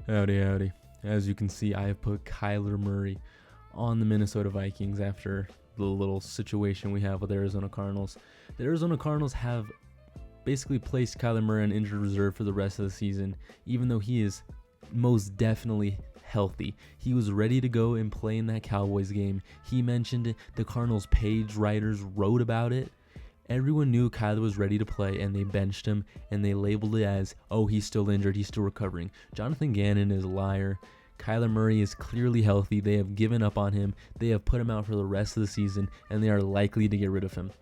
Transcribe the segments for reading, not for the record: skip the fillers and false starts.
Howdy, howdy. As you can see, I have put Kyler Murray on the Minnesota Vikings after the little situation we have with Arizona Cardinals. The Arizona Cardinals have basically placed Kyler Murray on injured reserve for the rest of the season, even though he is most definitely healthy. He was ready to go and play in that Cowboys game. He mentioned it. The Cardinals page writers wrote about it. Everyone knew Kyler was ready to play, and they benched him, and they labeled it as, oh, he's still injured, he's still recovering. Jonathan Gannon is a liar. Kyler Murray is clearly healthy. They have given up on him. They have put him out for the rest of the season, and they are likely to get rid of him.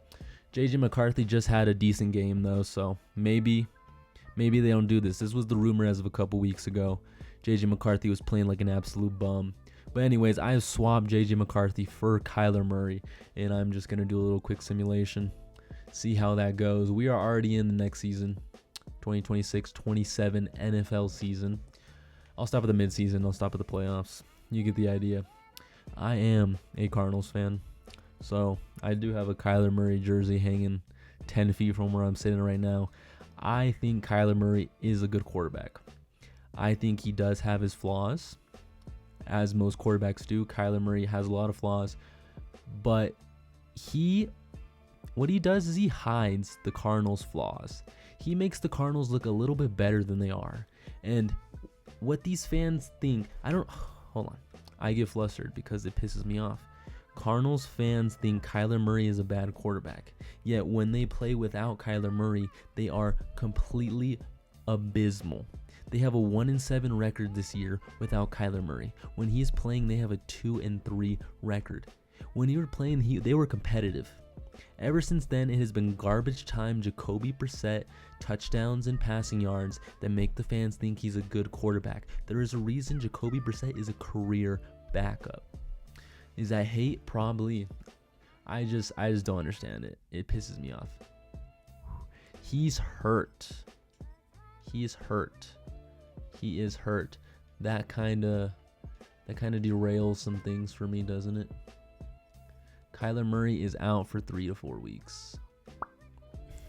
J.J. McCarthy just had a decent game, though, so maybe they don't do this. This was the rumor as of a couple weeks ago. J.J. McCarthy was playing like an absolute bum. But anyways, I have swapped J.J. McCarthy for Kyler Murray, and I'm just going to do a little quick simulation. See how that goes. We are already in the next season, 2026-27 NFL season. I'll stop at the midseason. I'll stop at the playoffs. You get the idea. I am a Cardinals fan, so I do have a Kyler Murray jersey hanging 10 feet from where I'm sitting right now. I think Kyler Murray is a good quarterback. I think he does have his flaws, as most quarterbacks do. Kyler Murray has a lot of flaws, but what he does is he hides the Cardinals' flaws. He makes the Cardinals look a little bit better than they are. And what these fans think, hold on. I get flustered because it pisses me off. Cardinals fans think Kyler Murray is a bad quarterback. Yet when they play without Kyler Murray, they are completely abysmal. They have a 1-7 record this year without Kyler Murray. When he's playing, they have a 2-3 record. When he were playing, they were competitive. Ever since then, it has been garbage time Jacoby Brissett touchdowns and passing yards that make the fans think he's a good quarterback. There is a reason Jacoby Brissett is a career backup. Is that hate? Probably. I just don't understand it. It pisses me off. He's hurt. He is hurt. That kind of derails some things for me, doesn't it? Kyler Murray is out for 3 to 4 weeks.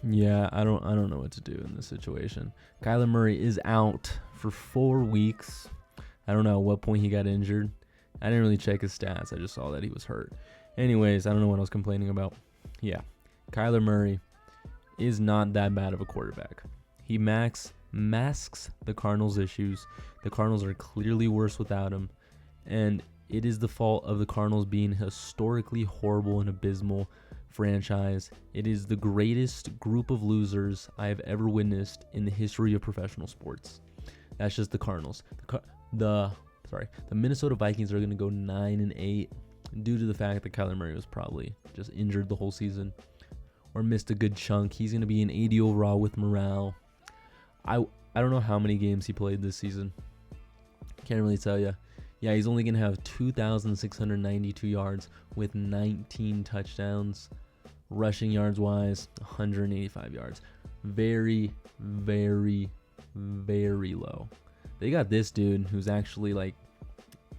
Yeah, I don't know what to do in this situation. Kyler Murray is out for 4 weeks. I don't know at what point he got injured. I didn't really check his stats. I just saw that he was hurt. Anyways, I don't know what I was complaining about. Yeah, Kyler Murray is not that bad of a quarterback. He masks the Cardinals' issues. The Cardinals are clearly worse without him. And it is the fault of the Cardinals being historically horrible and abysmal franchise. It is the greatest group of losers I have ever witnessed in the history of professional sports. That's just the Cardinals. The Minnesota Vikings are going to go 9-8 due to the fact that Kyler Murray was probably just injured the whole season or missed a good chunk. He's going to be an 80 overall with morale. I don't know how many games he played this season. Can't really tell you. Yeah, he's only going to have 2,692 yards with 19 touchdowns. Rushing yards wise, 185 yards. Very, very, very low. They got this dude who's actually like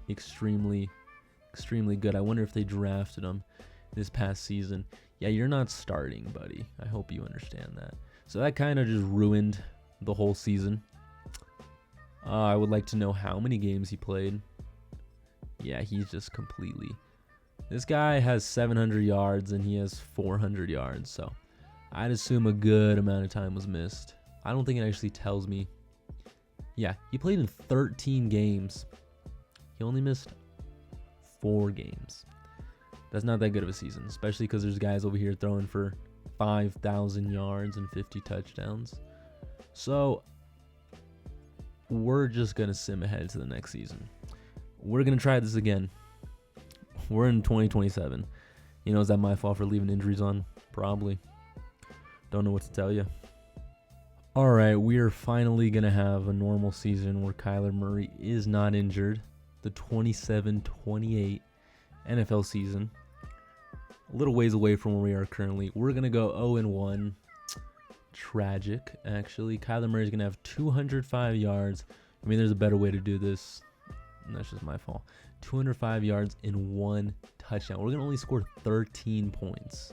extremely good. I wonder if they drafted him this past season. Yeah, you're not starting, buddy. I hope you understand that. So that kind of just ruined the whole season. I would like to know how many games he played. Yeah, he's just completely... This guy has 700 yards and he has 400 yards, so I'd assume a good amount of time was missed. I don't think it actually tells me. Yeah, he played in 13 games. He only missed 4 games. That's not that good of a season, especially because there's guys over here throwing for 5,000 yards and 50 touchdowns. So we're just going to sim ahead to the next season. We're going to try this again. We're in 2027. Is that my fault for leaving injuries on? Probably. Don't know what to tell you. All right, we are finally going to have a normal season where Kyler Murray is not injured. The 27-28 NFL season. A little ways away from where we are currently. We're going to go 0-1. Tragic, actually. Kyler Murray is going to have 205 yards. I mean, there's a better way to do this. And that's just my fault. 205 yards in 1 touchdown. We're going to only score 13 points.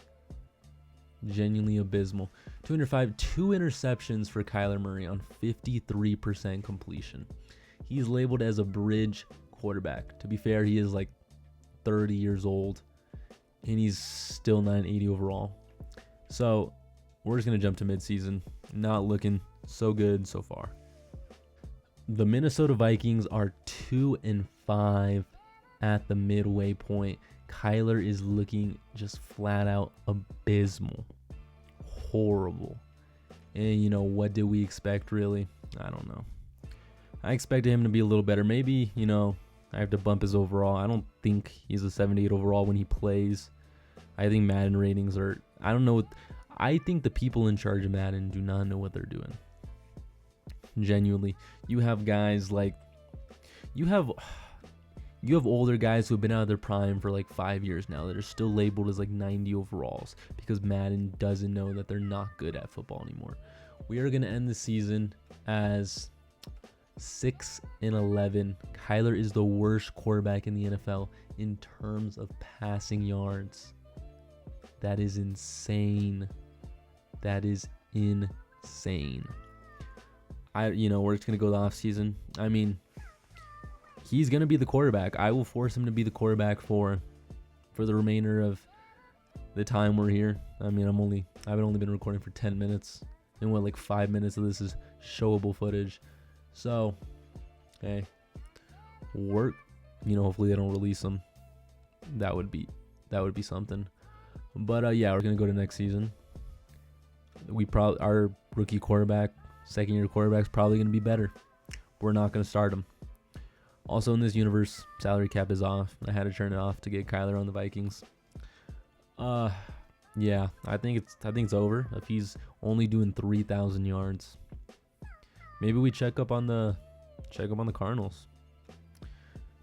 Genuinely abysmal. 205, 2 interceptions for Kyler Murray on 53% completion. He's labeled as a bridge quarterback. To be fair, he is like 30 years old, and he's still 980 overall. So we're just going to jump to midseason. Not looking so good so far. The Minnesota Vikings are 2-5 at the midway point. Kyler is looking just flat out abysmal. Horrible. And, what did we expect, really? I don't know. I expected him to be a little better. Maybe, I have to bump his overall. I don't think he's a 78 overall when he plays. I think Madden ratings are... I don't know. I think the people in charge of Madden do not know what they're doing. Genuinely. You have guys like... You have older guys who have been out of their prime for like 5 years now that are still labeled as like 90 overalls because Madden doesn't know that they're not good at football anymore. We are going to end the season as 6-11. Kyler is the worst quarterback in the NFL in terms of passing yards. That is insane. That is insane. We're just going to go the offseason. I mean, he's going to be the quarterback. I will force him to be the quarterback for the remainder of the time we're here. I mean, I've only been recording for 10 minutes. And like 5 minutes of this is showable footage. So, hey, hopefully they don't release him. That would be something. But we're going to go to next season. Our rookie quarterback, second-year quarterback's probably going to be better. We're not going to start him. Also in this universe, salary cap is off. I had to turn it off to get Kyler on the Vikings. Yeah, I think it's over if he's only doing 3,000 yards. Maybe we check up on the Cardinals.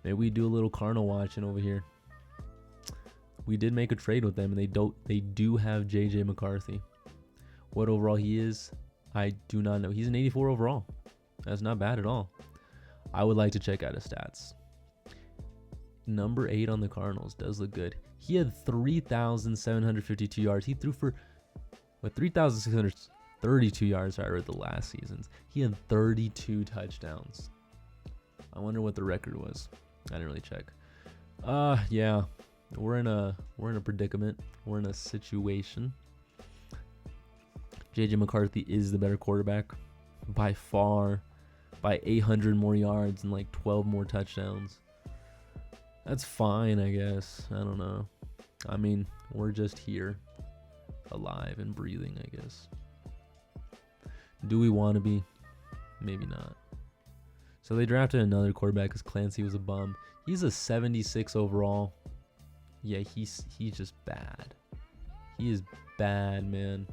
Maybe we do a little Cardinal watching over here. We did make a trade with them, and they do have JJ McCarthy. What overall he is, I do not know. He's an 84 overall. That's not bad at all. I would like to check out his stats. Number 8 on the Cardinals does look good. He had 3,752 yards. He threw for 3,632 yards over the last seasons. He had 32 touchdowns. I wonder what the record was. I didn't really check. Yeah. We're in a predicament. We're in a situation. JJ McCarthy is the better quarterback by far, by 800 more yards and like 12 more touchdowns. That's fine, I guess. I don't know. I mean, we're just here, alive and breathing, I guess. Do we want to be? Maybe not. So they drafted another quarterback because Clancy was a bum. He's a 76 overall. Yeah, he's just bad. He is bad, man.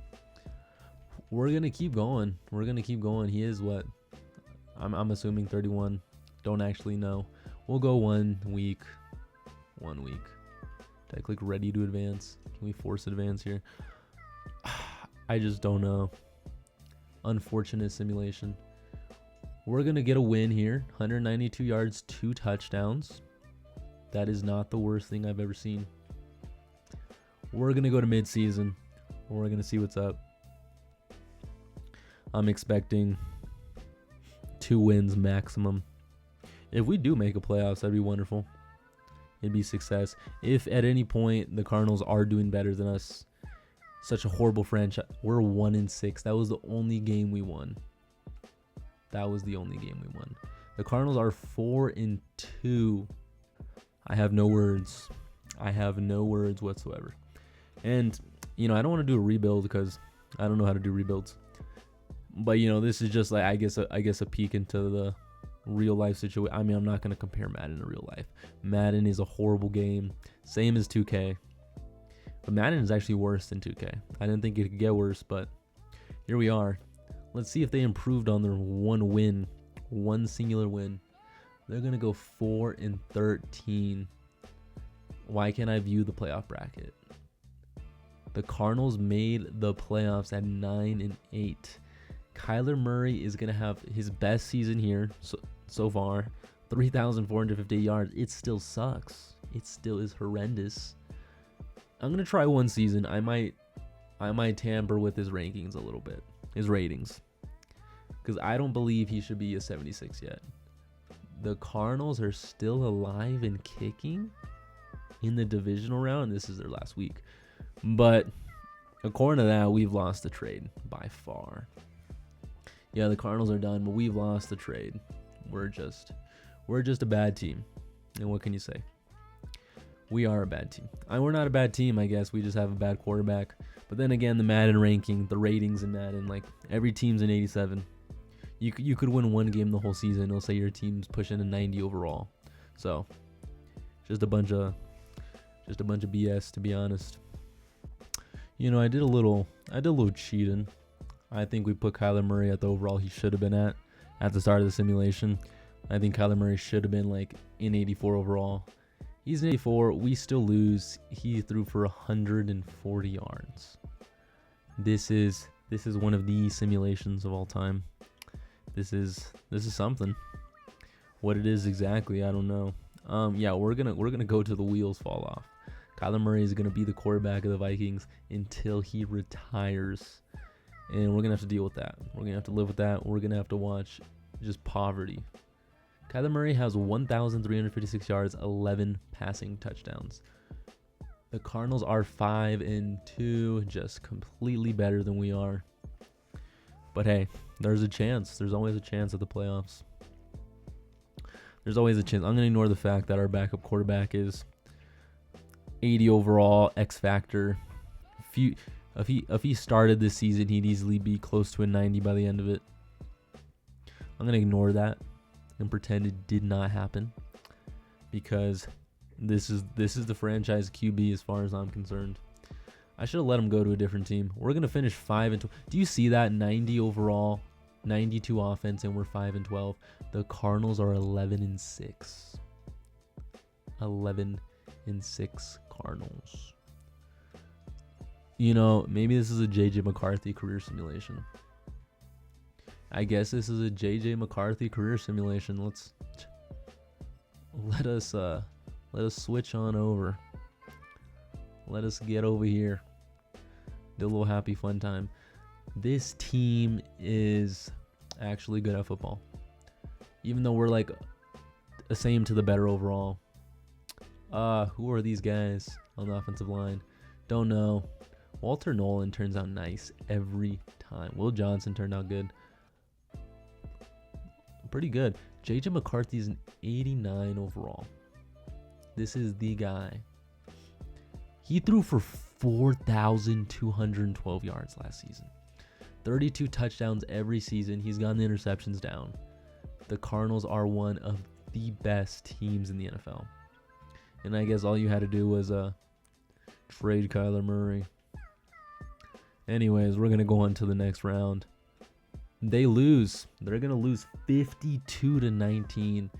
We're going to keep going. He is what? I'm assuming 31. Don't actually know. We'll go 1 week. 1 week. Did I click ready to advance? Can we force advance here? I just don't know. Unfortunate simulation. We're going to get a win here. 192 yards, 2 touchdowns. That is not the worst thing I've ever seen. We're going to go to midseason. We're going to see what's up. I'm expecting 2 wins maximum. If we do make a playoffs, that'd be wonderful. It'd be success. If at any point the Cardinals are doing better than us, such a horrible franchise. We're 1-6. That was the only game we won. The Cardinals are 4-2. I have no words. Whatsoever. And, I don't want to do a rebuild because I don't know how to do rebuilds. But, this is just like, I guess a peek into the real life situation. I mean, I'm not going to compare Madden to real life. Madden is a horrible game. Same as 2K. But Madden is actually worse than 2K. I didn't think it could get worse, but here we are. Let's see if they improved on their one singular win. They're going to go 4-13. Why can't I view the playoff bracket? The Cardinals made the playoffs at 9-8. Kyler Murray is going to have his best season here so far. 3,450 yards. It still sucks. It still is horrendous. I'm going to try one season. I might tamper with his rankings a little bit. His ratings. Because I don't believe he should be a 76 yet. The Cardinals are still alive and kicking in the divisional round. This is their last week. But according to that, we've lost the trade by far. Yeah, the Cardinals are done, but we've lost the trade. We're just a bad team. And what can you say? We are a bad team. We're not a bad team, I guess. We just have a bad quarterback. But then again, the Madden ranking, the ratings in Madden, like every team's an 87. You could win one game the whole season. It'll say your team's pushing a 90 overall. So, just a bunch of BS, to be honest. You know, I did a little cheating. I think we put Kyler Murray at the overall he should have been at the start of the simulation. I think Kyler Murray should have been like in 84 overall. He's in 84. We still lose. He threw for 140 yards. This is one of the simulations of all time. This is something. What it is exactly, I don't know. Yeah, we're gonna go to the wheels fall off. Kyler Murray is gonna be the quarterback of the Vikings until he retires, and we're gonna have to deal with that. We're gonna have to live with that. We're gonna have to watch just poverty. Kyler Murray has 1,356 yards, 11 passing touchdowns. The Cardinals are 5-2, just completely better than we are. But hey, there's a chance. There's always a chance at the playoffs. There's always a chance. I'm going to ignore the fact that our backup quarterback is 80 overall, X factor. If he started this season, he'd easily be close to a 90 by the end of it. I'm going to ignore that and pretend it did not happen, because this is the franchise QB as far as I'm concerned. I should have let him go to a different team. We're going to finish 5-12. Do you see that? 90 overall, 92 offense, and we're 5-12. The Cardinals are 11-6. 11-6 Cardinals. You know, maybe this is a JJ McCarthy career simulation. I guess this is a JJ McCarthy career simulation. Let us switch on over. Let us get over here. Do a little happy fun time. This team is actually good at football, even though we're like the same to the better overall. Who are these guys on the offensive line? Don't know. Walter Nolan turns out nice every time. Will Johnson turned out good. Pretty good. JJ McCarthy's an 89 overall. This is the guy. He threw for 4,212 yards last season. 32 touchdowns every season. He's gotten the interceptions down. The Cardinals are one of the best teams in the NFL. And I guess all you had to do was trade Kyler Murray. Anyways, we're going to go on to the next round. They lose. They're going to lose 52-19.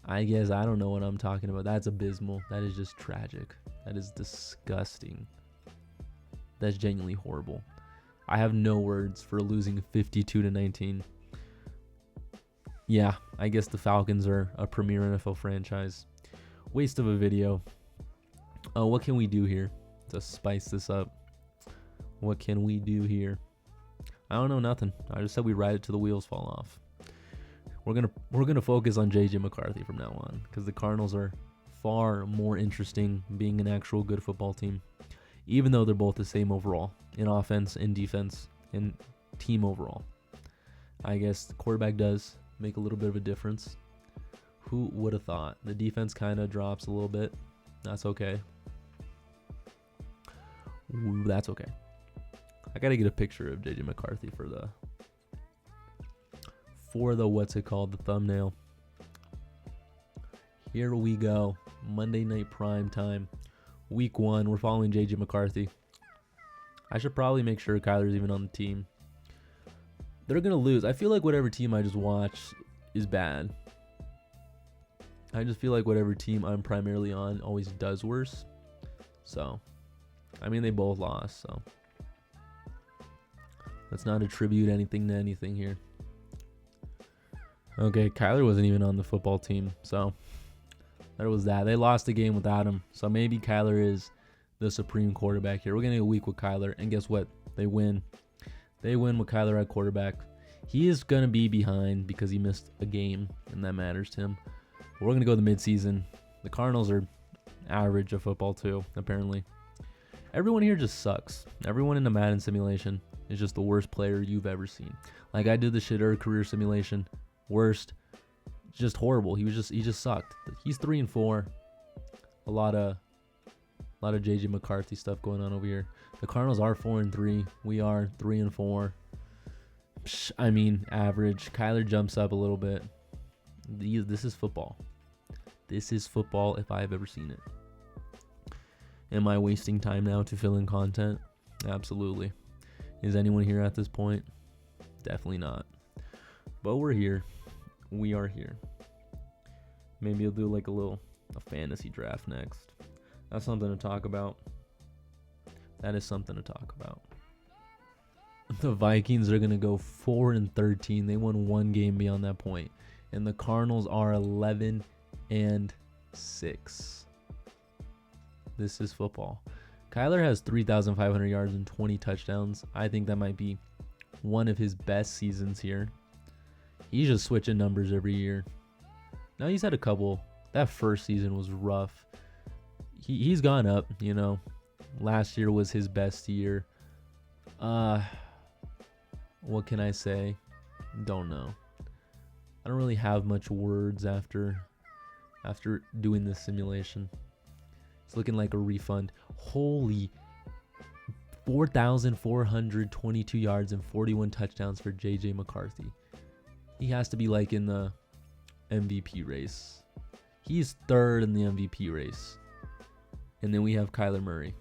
I guess I don't know what I'm talking about. That's abysmal. That is just tragic. That is disgusting. That's genuinely horrible. I have no words for losing 52-19. Yeah, I guess the Falcons are a premier NFL franchise. Waste of a video. What can we do here to spice this up? What can we do here? I don't know, nothing. I just said we ride it till the wheels fall off. We're gonna focus on JJ McCarthy from now on, because the Cardinals are far more interesting being an actual good football team, even though they're both the same overall in offense and defense and team overall. I guess the quarterback does make a little bit of a difference. Who would have thought? The defense kind of drops a little bit. That's okay. Ooh, that's okay. I gotta get a picture of JJ McCarthy for the what's it called, the thumbnail. Here we go. Monday night prime time, week 1. We're following JJ McCarthy. I should probably make sure Kyler's even on the team. They're gonna lose. I feel like whatever team I just watch is bad. I just feel like whatever team I'm primarily on always does worse. So, I mean, they both lost, so let's not attribute anything to anything here. Okay, Kyler wasn't even on the football team, so there was that. They lost the game without him, so maybe Kyler is the supreme quarterback here. We're going to get a week with Kyler, and guess what? They win. They win with Kyler at quarterback. He is going to be behind because he missed a game, and that matters to him. We're going to go the midseason. The Cardinals are average of football too, apparently. Everyone here just sucks. Everyone in the Madden simulation is just the worst player you've ever seen. Like, I did the shitter career simulation. Worst. Just horrible. He just sucked. He's 3-4. A lot of JJ McCarthy stuff going on over here. The Cardinals are 4-3. We are 3-4. I mean, average. Kyler jumps up a little bit. This is football. This is football if I've ever seen it. Am I wasting time now to fill in content? Absolutely. Is anyone here at this point? Definitely not. But we're here. We are here. Maybe I'll do like a fantasy draft next. That's something to talk about. That is something to talk about. The Vikings are going to go 4-13. They won one game beyond that point. And the Cardinals are 11-6. This is football. Kyler has 3,500 yards and 20 touchdowns. I think that might be one of his best seasons here. He's just switching numbers every year. Now he's had a couple. That first season was rough. He's gone up, you know. Last year was his best year. What can I say? Don't know. I don't really have much words after doing this simulation. It's looking like a refund. Holy 4,422 yards and 41 touchdowns for JJ McCarthy. He has to be like in the MVP race. He's third in the MVP race. And then we have Kyler Murray.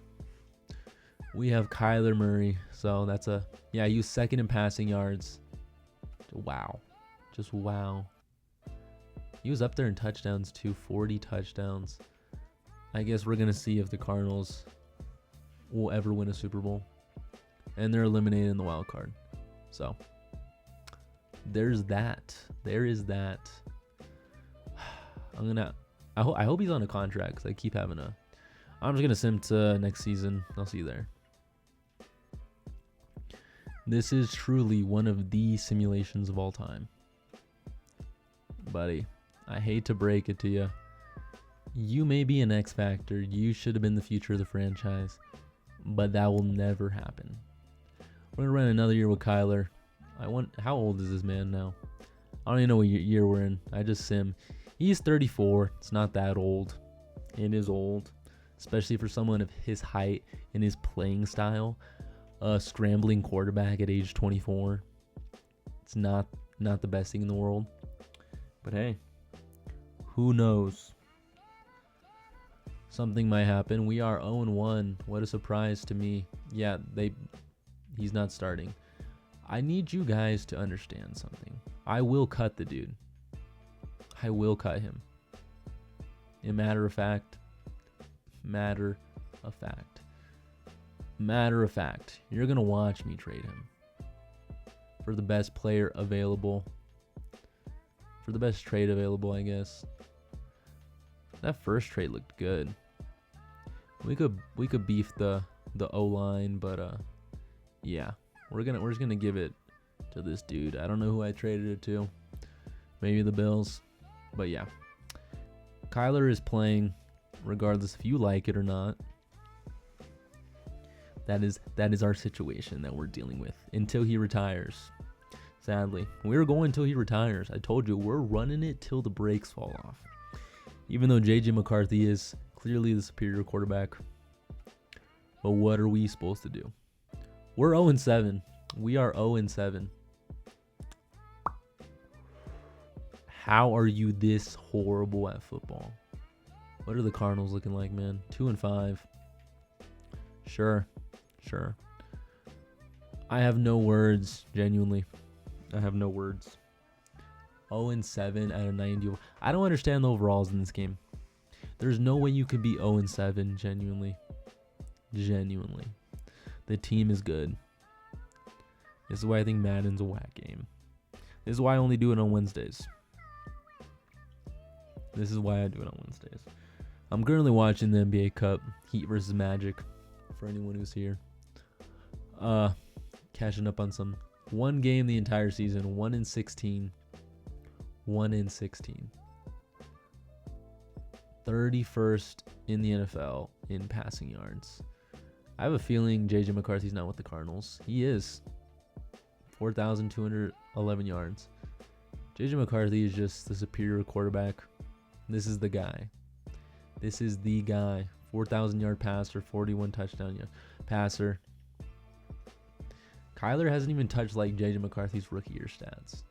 So that's he was second in passing yards. Wow. Just wow. He was up there in touchdowns too, 40 touchdowns. I guess we're going to see if the Cardinals will ever win a Super Bowl. And they're eliminated in the wild card. So, there's that. There is that. I hope he's on a contract because I keep having I'm just going to sim to next season. I'll see you there. This is truly one of the simulations of all time. Buddy, I hate to break it to you. You may be an X Factor. You should have been the future of the franchise. But that will never happen. We're going to run another year with Kyler. How old is this man now? I don't even know what year we're in. I just sim. He's 34. It's not that old. It is old. Especially for someone of his height and his playing style. A scrambling quarterback at age 24. It's not the best thing in the world. But hey, who knows? Something might happen. We are 0-1. What a surprise to me. Yeah, he's not starting. I need you guys to understand something. I will cut the dude. I will cut him. Matter of fact, you're going to watch me trade him for the best player available. For the best trade available, I guess. That first trade looked good. We could beef the O-line, but yeah. We're just gonna give it to this dude. I don't know who I traded it to. Maybe the Bills. But yeah. Kyler is playing regardless if you like it or not. That is our situation that we're dealing with until he retires. Sadly, we're going until he retires. I told you, we're running it till the brakes fall off. Even though JJ McCarthy is clearly the superior quarterback. But what are we supposed to do? We're 0-7. We are 0-7. How are you this horrible at football? What are the Cardinals looking like, man? 2-5. Sure. I have no words, genuinely. I have no words. 0-7 out of 90. I don't understand the overalls in this game. There's no way you could be 0-7, genuinely. The team is good. This is why I think Madden's a whack game. This is why I only do it on Wednesdays. I'm currently watching the NBA Cup, Heat versus Magic, for anyone who's here. Catching up on some one game the entire season, 1-16. 31st in the NFL in passing yards. I have a feeling J.J. McCarthy's not with the Cardinals. He is. 4,211 yards. J.J. McCarthy is just the superior quarterback. This is the guy. This is the guy. 4,000-yard passer, 41 touchdown passer. Kyler hasn't even touched like J.J. McCarthy's rookie year stats.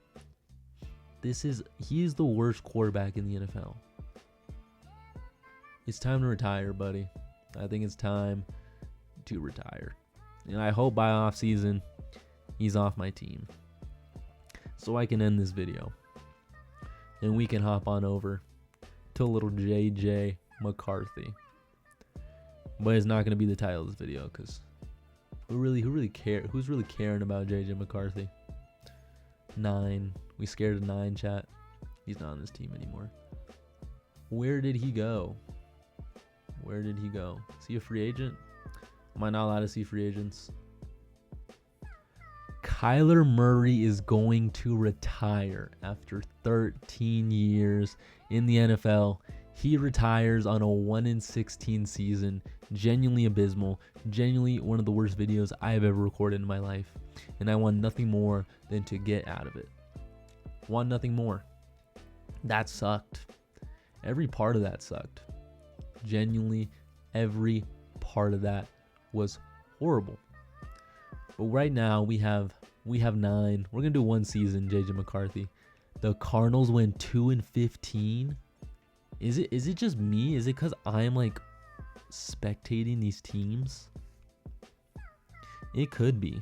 He is the worst quarterback in the NFL. It's time to retire, buddy. I think it's time to retire. And I hope by offseason he's off my team, so I can end this video and we can hop on over to a little J.J. McCarthy. But it's not going to be the title of this video, because who really care? Who's really caring about J.J. McCarthy? 9. We scared of 9, chat. He's not on this team anymore. Where did he go? Where did he go? Is he a free agent? Am I not allowed to see free agents? Kyler Murray is going to retire after 13 years in the NFL. He retires on a 1-16 season. Genuinely abysmal. Genuinely one of the worst videos I have ever recorded in my life. And I want nothing more than to get out of it. Want nothing more. That sucked. Every part of that sucked. Genuinely, every part of that was horrible. But right now we have 9. We're gonna do one season, JJ McCarthy. The Cardinals went 2-15. Is it just me? Is it because I'm like spectating these teams? It could be.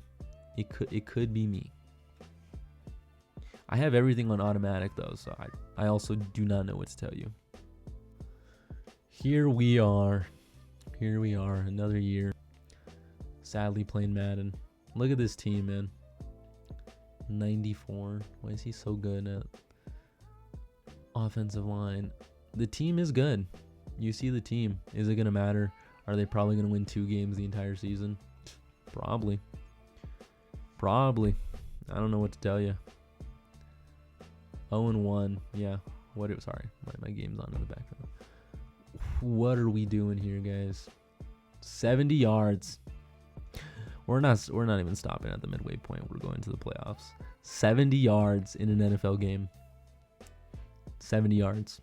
It could be me. I have everything on automatic though, so I also do not know what to tell you. Here we are, another year. Sadly playing Madden. Look at this team, man. 94. Why is he so good at offensive line? The team is good. You see the team. Is it going to matter? Are they probably going to win 2 games the entire season? Probably. I don't know what to tell you. 0-1. Yeah. Sorry. My game's on in the background. What are we doing here, guys? 70 yards. We're not even stopping at the midway point. We're going to the playoffs. 70 yards in an NFL game. 70 yards.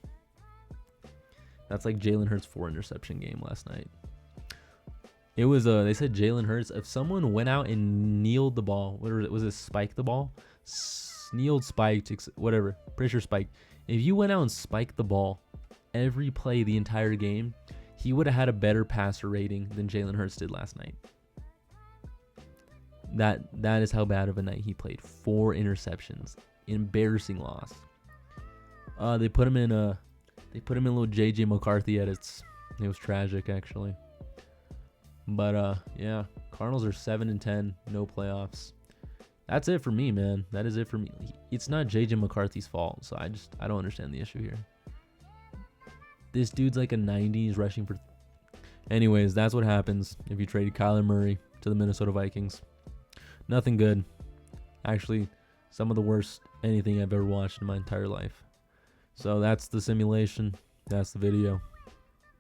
That's like Jalen Hurts' 4 interception game last night. It was they said Jalen Hurts, if someone went out and kneeled the ball, was it spiked the ball? Kneeled, spiked, whatever. Pretty sure spiked. If you went out and spiked the ball every play the entire game, he would have had a better passer rating than Jalen Hurts did last night. That is how bad of a night he played. 4 interceptions. Embarrassing loss. They put him in a little JJ McCarthy edits. It was tragic, actually. But yeah, Cardinals are 7-10, no playoffs. That's it for me, man. That is it for me. It's not JJ McCarthy's fault, so I don't understand the issue here. This dude's like a 90. He's rushing for. Anyways, that's what happens if you traded Kyler Murray to the Minnesota Vikings. Nothing good. Actually, some of the worst anything I've ever watched in my entire life. So that's the simulation. That's the video.